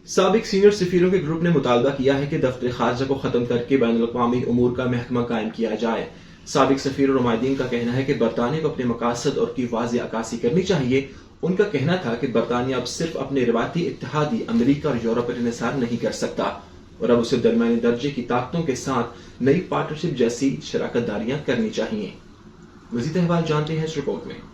سابق سینئر سفیروں کے گروپ نے مطالبہ کیا ہے کہ دفتر خارجہ کو ختم کر کے بین الاقوامی امور کا محکمہ قائم کیا جائے۔ سابق سفیر اور نمائندین کا کہنا ہے کہ برطانیہ کو اپنے مقاصد اور کی واضح عکاسی کرنی چاہیے۔ ان کا کہنا تھا کہ برطانیہ اب صرف اپنے روایتی اتحادی امریکہ اور یورپ پر انحصار نہیں کر سکتا اور اب اسے درمیانی درجے کی طاقتوں کے ساتھ نئی پارٹنرشپ جیسی شراکت داریاں کرنی چاہیے۔ مزید احوال جانتے ہیں اس رپورٹ میں۔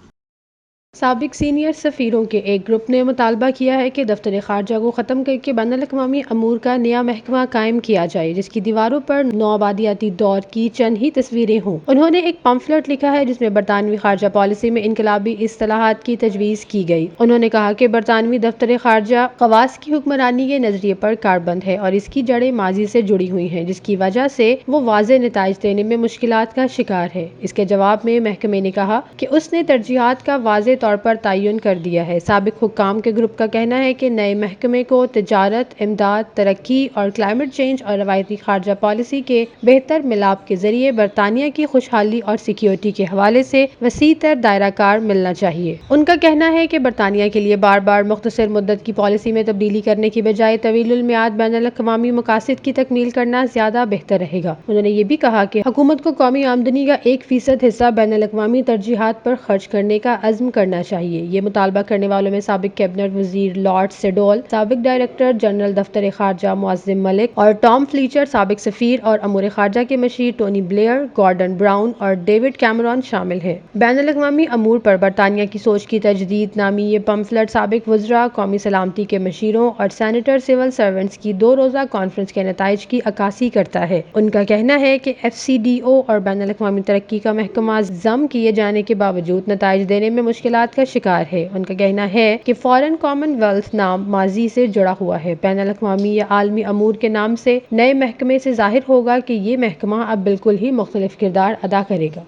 سابق سینئر سفیروں کے ایک گروپ نے مطالبہ کیا ہے کہ دفتر خارجہ کو ختم کر کے بین الاقوامی امور کا نیا محکمہ قائم کیا جائے جس کی دیواروں پر نوآبادیاتی دور کی چند ہی تصویریں ہوں۔ انہوں نے ایک پمفلٹ لکھا ہے جس میں برطانوی خارجہ پالیسی میں انقلابی اصطلاحات کی تجویز کی گئی۔ انہوں نے کہا کہ برطانوی دفتر خارجہ خواص کی حکمرانی کے نظریے پر کاربند ہے اور اس کی جڑیں ماضی سے جڑی ہوئی ہیں جس کی وجہ سے وہ واضح نتائج دینے میں مشکلات کا شکار ہے۔ اس کے جواب میں محکمے نے کہا کہ اس نے ترجیحات کا واضح طور پر تعین کر دیا ہے۔ سابق حکام کے گروپ کا کہنا ہے کہ نئے محکمے کو تجارت، امداد، ترقی اور کلائمیٹ چینج اور روایتی خارجہ پالیسی کے بہتر ملاپ کے ذریعے برطانیہ کی خوشحالی اور سیکیورٹی کے حوالے سے وسیع تر دائرہ کار ملنا چاہیے۔ ان کا کہنا ہے کہ برطانیہ کے لیے بار بار مختصر مدت کی پالیسی میں تبدیلی کرنے کی بجائے طویل المیعاد بین الاقوامی مقاصد کی تکمیل کرنا زیادہ بہتر رہے گا۔ انہوں نے یہ بھی کہا کہ حکومت کو قومی آمدنی کا 1% حصہ بین الاقوامی ترجیحات پر خرچ کرنے کا عزم کرنا چاہیے۔ یہ مطالبہ کرنے والوں میں سابق کیبنٹ وزیر لارڈ سیڈول، سابق ڈائریکٹر جنرل دفتر خارجہ معظم ملک اور ٹام فلیچر، سابق سفیر اور امور خارجہ کے مشیر ٹونی بلیئر، گارڈن براؤن اور ڈیوڈ کیمرون شامل ہیں۔ بین الاقوامی امور پر برطانیہ کی سوچ کی تجدید نامی یہ پمفلٹ سابق وزراء، قومی سلامتی کے مشیروں اور سینیٹر سول سرونٹس کی 2 روزہ کانفرنس کے نتائج کی عکاسی کرتا ہے۔ ان کا کہنا ہے کہ FCDO اور بین الاقوامی ترقی کا محکمہ ضم کیے جانے کے باوجود نتائج دینے میں مشکلات کا شکار ہے۔ ان کا کہنا ہے کہ فارن کامن ویلتھ نام ماضی سے جڑا ہوا ہے۔ بین الاقوامی یا عالمی امور کے نام سے نئے محکمے سے ظاہر ہوگا کہ یہ محکمہ اب بالکل ہی مختلف کردار ادا کرے گا۔